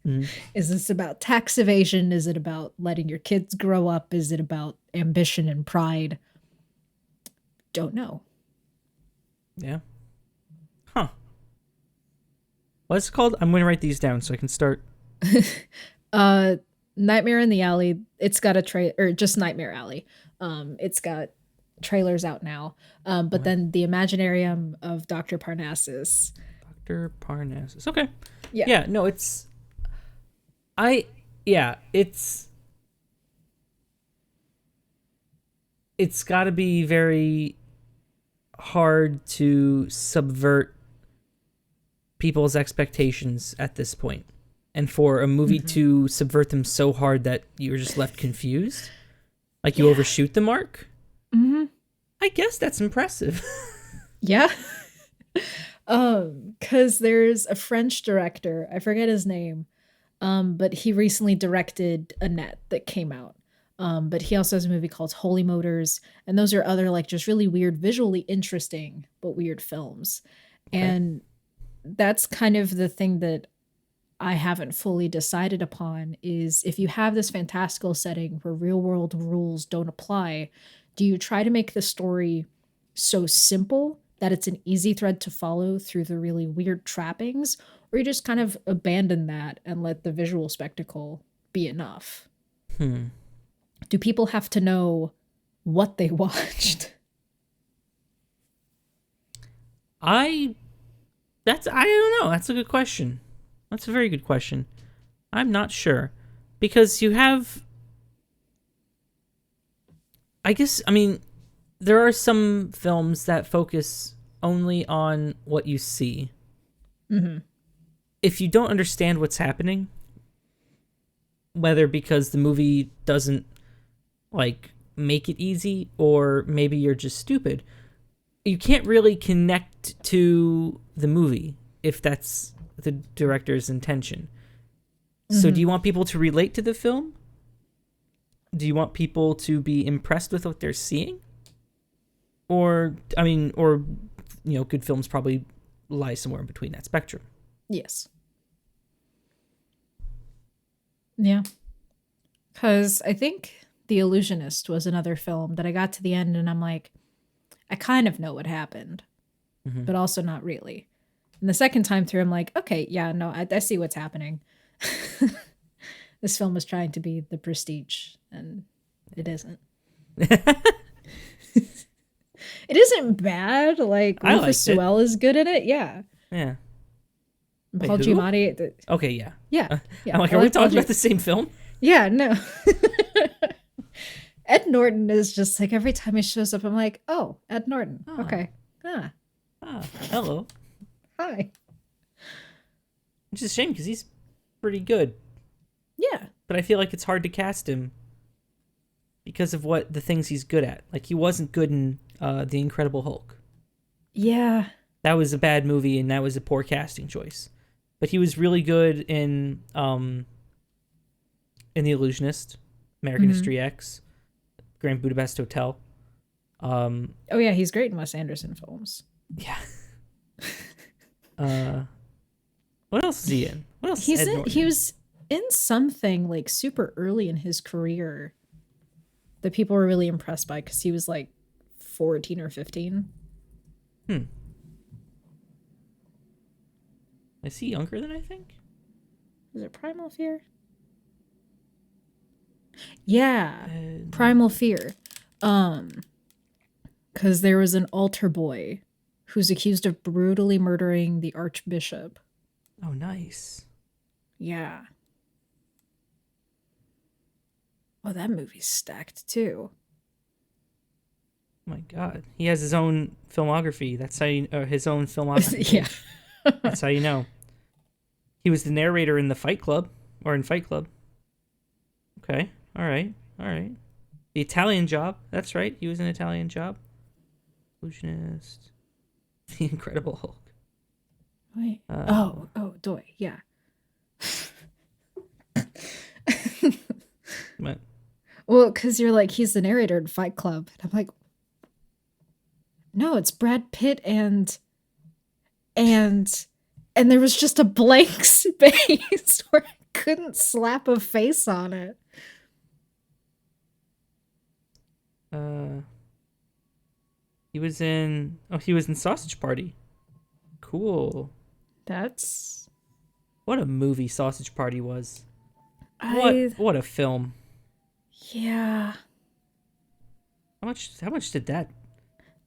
Mhm. Is this about tax evasion? Is it about letting your kids grow up? Is it about ambition and pride? Don't know. Yeah. Huh. What's it called? I'm going to write these down so I can start. Uh Nightmare in the Alley, it's got a or just Nightmare Alley. It's got trailers out now. But Okay. then the Imaginarium of Dr. Parnassus. Dr. Parnassus. Okay. Yeah. Yeah. No, it's. I. Yeah. It's got to be very hard to subvert people's expectations at this point, and for a movie to subvert them so hard that you're just left confused, like you Yeah. overshoot the mark. Mm-hmm. I guess that's impressive. Yeah. Because there's a French director, I forget his name, but he recently directed Annette that came out. But he also has a movie called Holy Motors, and those are other like just really weird, visually interesting but weird films. Okay. And that's kind of the thing that I haven't fully decided upon is if you have this fantastical setting where real world rules don't apply, do you try to make the story so simple that it's an easy thread to follow through the really weird trappings, or you just kind of abandon that and let the visual spectacle be enough? Hmm. Do people have to know what they watched? I. I don't know. That's a good question. That's a very good question. I'm not sure because you have. I guess I mean there are some films that focus only on what you see. Mm-hmm. If you don't understand what's happening, whether because the movie doesn't like make it easy or maybe you're just stupid, you can't really connect to the movie if that's the director's intention. So do you want people to relate to the film? Do you want people to be impressed with what they're seeing? Or good films probably lie somewhere in between that spectrum. Yes. Yeah. Because I think The Illusionist was another film that I got to the end and I'm like, I kind of know what happened, Mhm. but also not really. And the second time through, I'm like, okay, yeah, no, I see what's happening. This film was trying to be The Prestige, and it isn't. It isn't bad. Like I Rufus liked it. Sewell is good in it. Yeah. Yeah. Wait, Paul who? Giamatti. Okay, yeah. Yeah. Yeah. I'm like, I are we like Paul talking about the same film? Yeah, no. Ed Norton is just like every time he shows up, I'm like, oh, Ed Norton. Oh. Okay. Ah, Hello. hi. Which is a shame because he's pretty good. Yeah. But I feel like it's hard to cast him because of what the things he's good at. Like he wasn't good in The Incredible Hulk. Yeah. That was a bad movie, and that was a poor casting choice. But he was really good in The Illusionist, American Mm-hmm. History X, Grand Budapest Hotel. Oh yeah, he's great in Wes Anderson films. Yeah. Uh, what else is he in? What else is He's Ed in, Norton he in? was in something like super early in his career that people were really impressed by because he was like 14 or 15. Hmm. Is he younger than I think? Is it Primal Fear? Yeah, Ed... Primal Fear. Because there was an altar boy who's accused of brutally murdering the archbishop. Oh, nice. Yeah. Oh, that movie's stacked too. Oh my God, he has his own filmography. That's how you, his own filmography Yeah. page. That's how you know. He was the narrator in the Fight Club, or in Fight Club. Okay, all right, all right. The Italian Job. That's right. He was in Italian Job. Illusionist. The Incredible Hulk. Wait. Uh, Oh, Doy. Yeah. but Well, because you're like, he's the narrator in Fight Club. And I'm like, no, it's Brad Pitt and and there was just a blank space where I couldn't slap a face on it. he was in. Oh, he was in Sausage Party. Cool. That's What a movie Sausage Party was. I What a film. yeah. How much did that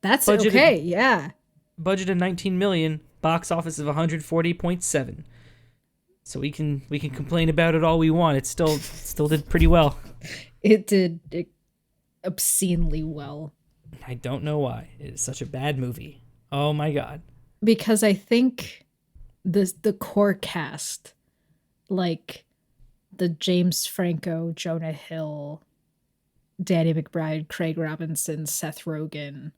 That's budgeted okay, yeah. budget of 19 million, box office of 140.7. So we can complain about it all we want. It still did pretty well. It did obscenely well. I don't know why. It is such a bad movie. Oh my God. Because I think the core cast, like the James Franco, Jonah Hill, Danny McBride, Craig Robinson, Seth Rogen,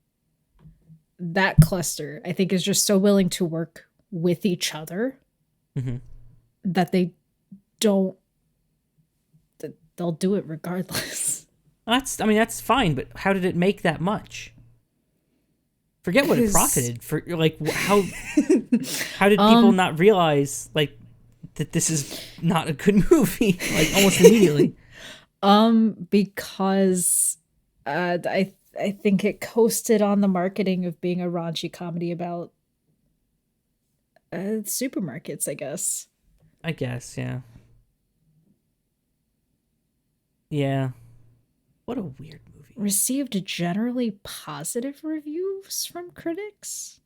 that cluster, I think, is just so willing to work with each other Mm-hmm. that they don't, that they'll do it regardless. That's fine, but how did it make that much? Forget what it profited for. Like how did people not realize like that this is not a good movie like almost immediately? Because I think it coasted on the marketing of being a raunchy comedy about supermarkets, I guess. I guess, yeah. Yeah. What a weird movie. Received generally positive reviews from critics.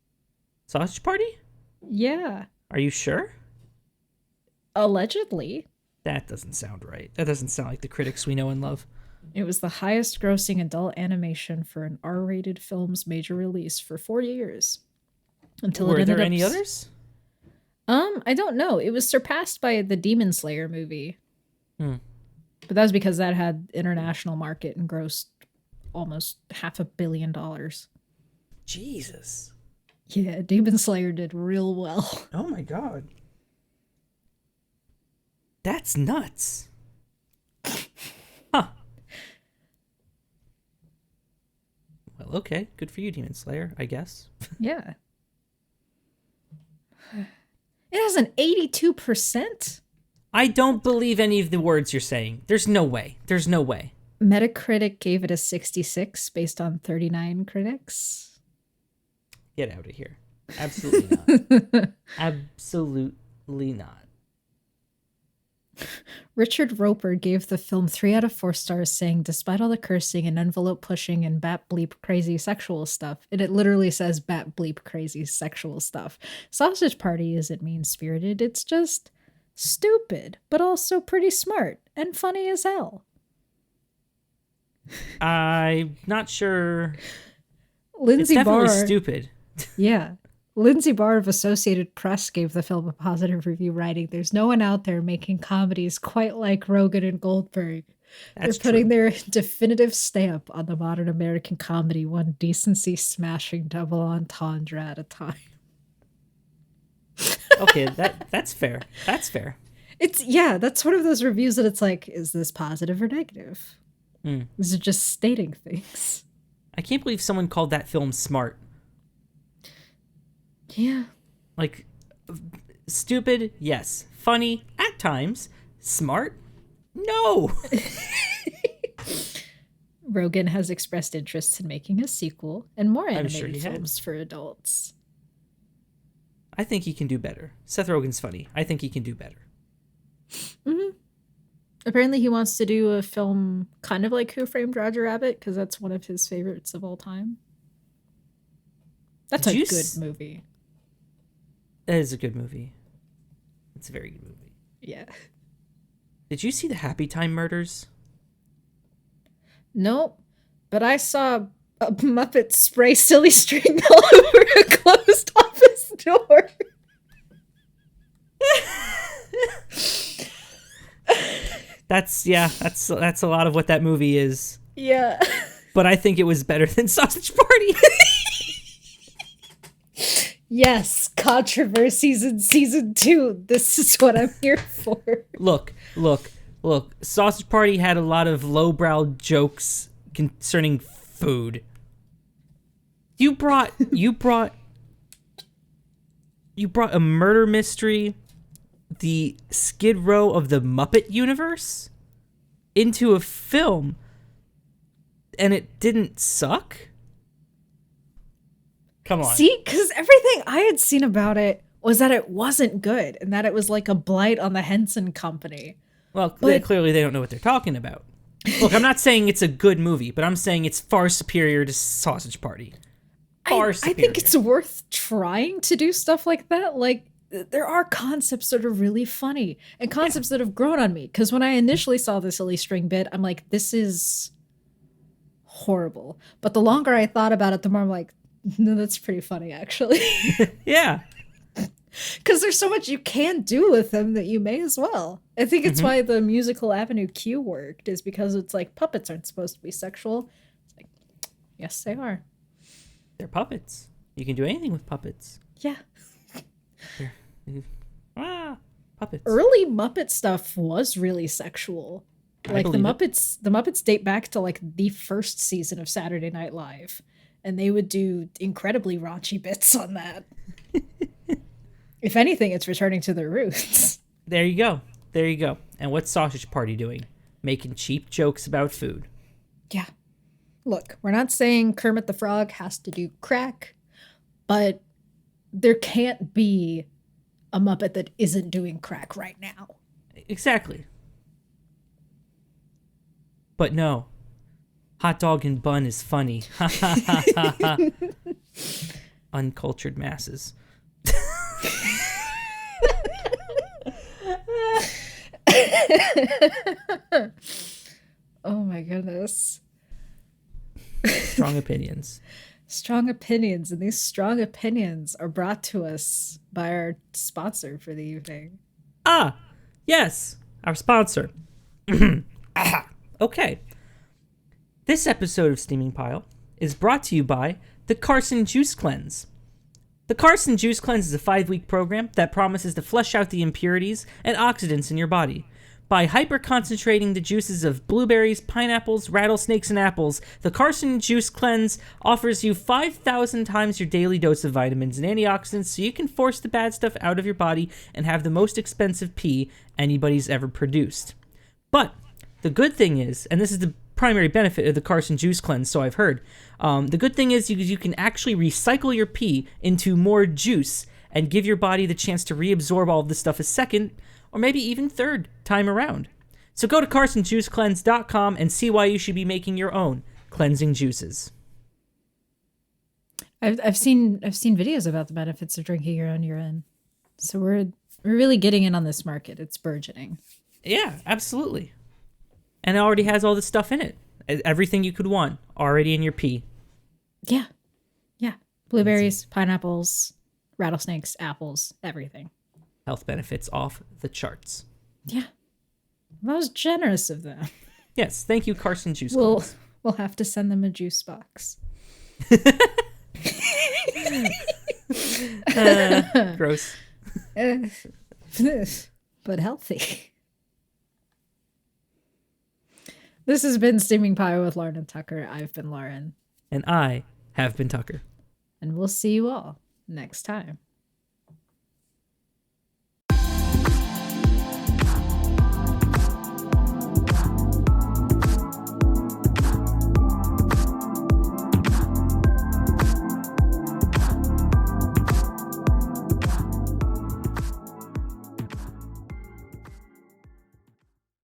Sausage Party? Yeah, Are you sure? allegedly. That doesn't sound right. That doesn't sound like the critics we know and love. It was the highest grossing adult animation for an R-rated film's major release for 4 years. Until Were it ended there up any others? I don't know. It was surpassed by the Demon Slayer movie. Hmm. But that was because that had international market and grossed almost $500 million. Jesus. Yeah, Demon Slayer did real well. Oh my God. That's nuts. Huh. Well, okay. Good for you, Demon Slayer, I guess. Yeah. It has an 82%. I don't believe any of the words you're saying. There's no way. There's no way. Metacritic gave it a 66 based on 39 critics. Get out of here. Absolutely not. Absolutely not. Richard Roper gave the film 3 out of 4 stars, saying, despite all the cursing and envelope pushing and bat bleep crazy sexual stuff, and it literally says bat bleep crazy sexual stuff, Sausage Party isn't mean spirited, it's just stupid, but also pretty smart and funny as hell. I'm not sure. Lindsay It's definitely Barr, stupid. yeah. Lindsay Barr of Associated Press gave the film a positive review, writing, there's no one out there making comedies quite like Rogan and Goldberg. They're That's putting true. their definitive stamp on the modern American comedy, one decency smashing double entendre at a time. Okay, that's fair. That's fair. It's yeah, that's one of those reviews that it's like, is this positive or negative? Mm. Is it just stating things? I can't believe someone called that film smart. Yeah. Like, stupid, yes. Funny, at times. Smart? No. Rogen has expressed interest in making a sequel and more I'm sure animated he films has. for adults. I think he can do better. Seth Rogen's funny. I think he can do better. Mm-hmm. Apparently, he wants to do a film kind of like Who Framed Roger Rabbit because that's one of his favorites of all time. That's Did a you good movie. That is a good movie. It's a very good movie. Yeah. Did you see the Happy Time Murders? Nope. But I saw a Muppet spray silly string all over a closed office door. That's a lot of what that movie is. Yeah. But I think it was better than Sausage Party. Yes, controversies in season 2. This is what I'm here for. Look. Sausage Party had a lot of lowbrow jokes concerning food. You brought a murder mystery, the Skid Row of the Muppet universe, into a film, and it didn't suck? Come on. See, because everything I had seen about it was that it wasn't good and that it was like a blight on the Henson Company. Well, But- clearly they don't know what they're talking about. Look, I'm not saying it's a good movie, but I'm saying it's far superior to Sausage Party. I think it's worth trying to do stuff like that. Like, there are concepts that are really funny and concepts that have grown on me. Because when I initially saw the silly string bit, I'm like, this is horrible. But the longer I thought about it, the more I'm like, no, that's pretty funny, actually. Yeah. Because there's so much you can do with them that you may as well. I think it's why the musical Avenue Q worked, is because it's like puppets aren't supposed to be sexual. It's like, yes, they are. They're puppets. You can do anything with puppets. Yeah. Puppets. Early Muppet stuff was really sexual. Like the believe it. Muppets date back to like the first season of Saturday Night Live, and they would do incredibly raunchy bits on that. If anything, it's returning to their roots. There you go. And what's Sausage Party doing? Making cheap jokes about food. Yeah. Look, we're not saying Kermit the Frog has to do crack, but there can't be a Muppet that isn't doing crack right now. Exactly. But no. Hot dog and bun is funny. Uncultured masses. Oh my goodness. Strong opinions. Strong opinions, and these strong opinions are brought to us by our sponsor for the evening. Ah, yes, our sponsor. Okay. This episode of Steaming Pile is brought to you by the Carson Juice Cleanse. The Carson Juice Cleanse is a 5-week program that promises to flush out the impurities and oxidants in your body. By hyper-concentrating the juices of blueberries, pineapples, rattlesnakes, and apples, the Carson Juice Cleanse offers you 5,000 times your daily dose of vitamins and antioxidants so you can force the bad stuff out of your body and have the most expensive pee anybody's ever produced. But the good thing is, and this is the primary benefit of the Carson Juice Cleanse, so I've heard, the good thing is you can actually recycle your pee into more juice and give your body the chance to reabsorb all of this stuff a second or maybe even third time around. So go to carsonjuicecleanse.com and see why you should be making your own cleansing juices. I've seen videos about the benefits of drinking your own urine. So we're really getting in on this market. It's burgeoning. Yeah, absolutely. And it already has all this stuff in it. Everything you could want already in your pee. Yeah. Yeah. Blueberries, pineapples, rattlesnakes, apples, everything. Health benefits off the charts. Yeah. That was generous of them. Yes, thank you, Carson Juice We'll Cleanse. we'll have to send them a juice box. Gross. But healthy. This has been Steaming Pie with Lauren and Tucker. I've been Lauren. And I have been Tucker. And we'll see you all next time.